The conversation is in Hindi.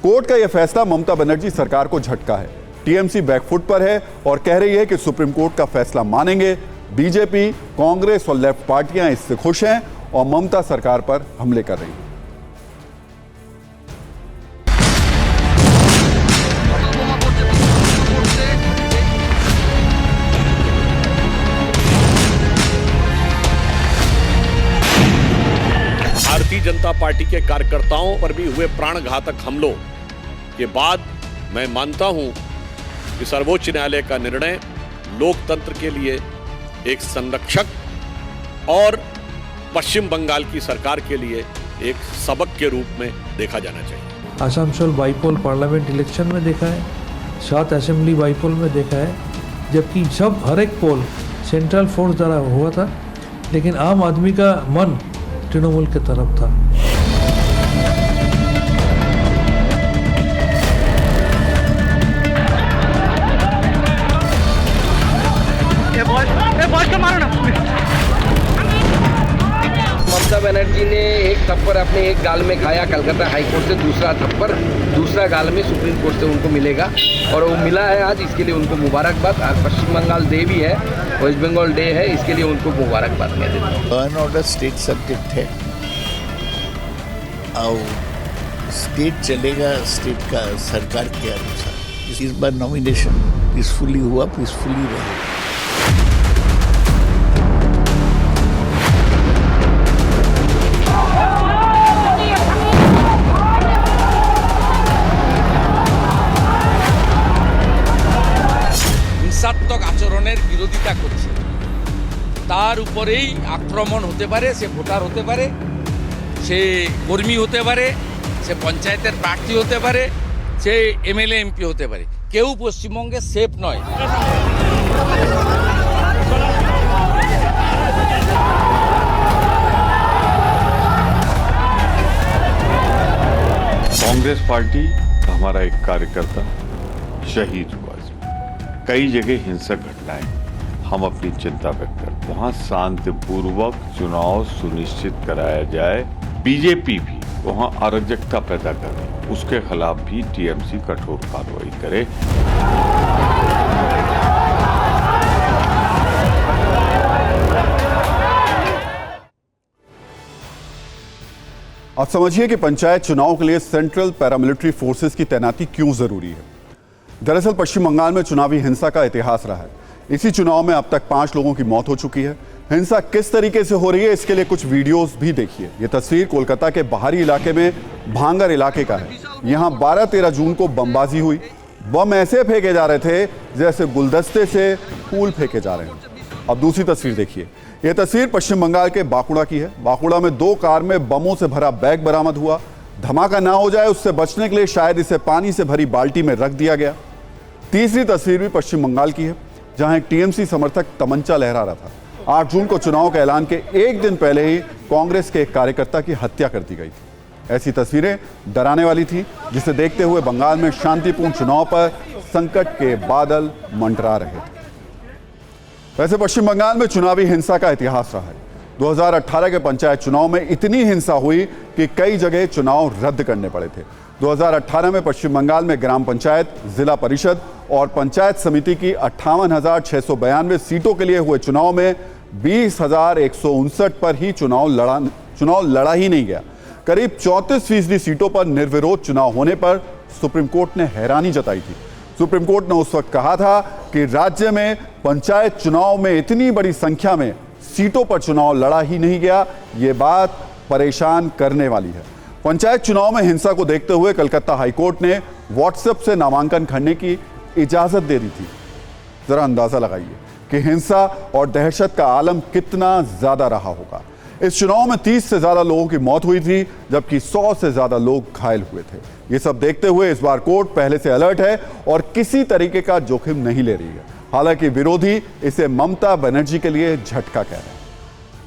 कोर्ट का यह फैसला ममता बनर्जी सरकार को झटका है। टीएमसी बैकफुट पर है और कह रही है कि सुप्रीम कोर्ट का फैसला मानेंगे। बीजेपी, कांग्रेस और लेफ्ट पार्टियां इससे खुश हैं और ममता सरकार पर हमले कर रही हैं। भारतीय जनता पार्टी के कार्यकर्ताओं पर भी हुए प्राणघातक हमलों के बाद मैं मानता हूं कि सर्वोच्च न्यायालय का निर्णय लोकतंत्र के लिए एक संरक्षक और पश्चिम बंगाल की सरकार के लिए एक सबक के रूप में देखा जाना चाहिए। आसानसोल बाईपोल पार्लियामेंट इलेक्शन में देखा है, 7 असेंबली बाईपोल में देखा है, जबकि सब हर एक पोल सेंट्रल फोर्स द्वारा हुआ था, लेकिन आम आदमी का मन तृणमूल की तरफ था। ममता बनर्जी ने एक थप्पड़ अपने एक गाल में खाया कलकत्ता हाईकोर्ट से, दूसरा थप्पड़ दूसरा गाल में सुप्रीम कोर्ट से उनको मिलेगा और वो मिला है आज। इसके लिए उनको मुबारकबाद। आज पश्चिम बंगाल डे भी है, वेस्ट बंगाल डे है, इसके लिए उनको मुबारकबाद मैं देता हूँ। Law and order state subject है और स्टेट चलेगा स्टेट का सरकार के अनुसार। इस बार नॉमिनेशन पीसफुली हुआ, पीसफुली रहेगा। হিংসাত্মক আচরণের বিরোধিতা করছে, তার উপরেই আক্রমণ হতে পারে। সে ভোটার হতে পারে, সে কর্মী হতে পারে, সে পঞ্চায়েতের প্রার্থী হতে পারে, সে এমএলএ এমপি হতে পারে। কেউ পশ্চিমবঙ্গে সেফ নয়। कांग्रेस पार्टी का हमारा एक कार्यकर्ता शहीद हुआ। कई जगह हिंसक घटनाएं, हम अपनी चिंता व्यक्त करते हैं। वहां शांतिपूर्वक चुनाव सुनिश्चित कराया जाए। बीजेपी भी वहां अराजकता पैदा करे, उसके खिलाफ भी टीएमसी कठोर कार्रवाई करे। अब समझिए कि पंचायत चुनाव के लिए सेंट्रल पैरामिलिट्री फोर्सेस की तैनाती क्यों जरूरी है। दरअसल पश्चिम बंगाल में चुनावी हिंसा का इतिहास रहा है। इसी चुनाव में अब तक 5 लोगों की मौत हो चुकी है। हिंसा किस तरीके से हो रही है, इसके लिए कुछ वीडियोस भी देखिए। ये तस्वीर कोलकाता के बाहरी इलाके में भांगर इलाके का है। यहाँ 12-13 जून को बमबाजी हुई। बम ऐसे फेंके जा रहे थे जैसे गुलदस्ते से फूल फेंके जा रहे हैं। अब दूसरी तस्वीर देखिए। यह तस्वीर पश्चिम बंगाल के बांकुड़ा की है। बांकुड़ा में 2 कार में बमों से भरा बैग बरामद हुआ। धमाका ना हो जाए उससे बचने के लिए शायद इसे पानी से भरी बाल्टी में रख दिया गया। तीसरी तस्वीर भी पश्चिम बंगाल की है, जहां एक टीएमसी समर्थक तमंचा लहरा रहा था। 8 जून को चुनाव के ऐलान के एक दिन पहले ही कांग्रेस के एक कार्यकर्ता की हत्या कर दी गई थी। ऐसी तस्वीरें डराने वाली थी, जिसे देखते हुए बंगाल में शांतिपूर्ण चुनाव पर संकट के बादल मंडरा रहे थे। वैसे पश्चिम बंगाल में चुनावी हिंसा का इतिहास रहा है। 2018 के पंचायत चुनाव में इतनी हिंसा हुई कि कई जगह चुनाव रद्द करने पड़े थे। 2018 में पश्चिम बंगाल में ग्राम पंचायत, जिला परिषद और पंचायत समिति की 58,692 सीटों के लिए हुए चुनाव में 20,159 पर ही चुनाव लड़ा ही नहीं गया। करीब 34% सीटों पर निर्विरोध चुनाव होने पर सुप्रीम कोर्ट ने हैरानी जताई थी। सुप्रीम कोर्ट ने उस वक्त कहा था कि राज्य में पंचायत चुनाव में इतनी बड़ी संख्या में सीटों पर चुनाव लड़ा ही नहीं गया, ये बात परेशान करने वाली है। पंचायत चुनाव में हिंसा को देखते हुए कलकत्ता हाईकोर्ट ने व्हाट्सएप से नामांकन करने की इजाजत दे दी थी। जरा अंदाजा लगाइए कि हिंसा और दहशत का आलम कितना ज्यादा रहा होगा। इस चुनाव में 30 से ज्यादा लोगों की मौत हुई थी, जबकि 100 से ज्यादा लोग घायल हुए थे। ये सब देखते हुए इस बार कोर्ट पहले से अलर्ट है और किसी तरीके का जोखिम नहीं ले रही है। हालांकि विरोधी इसे ममता बनर्जी के लिए झटका कह रहे हैं।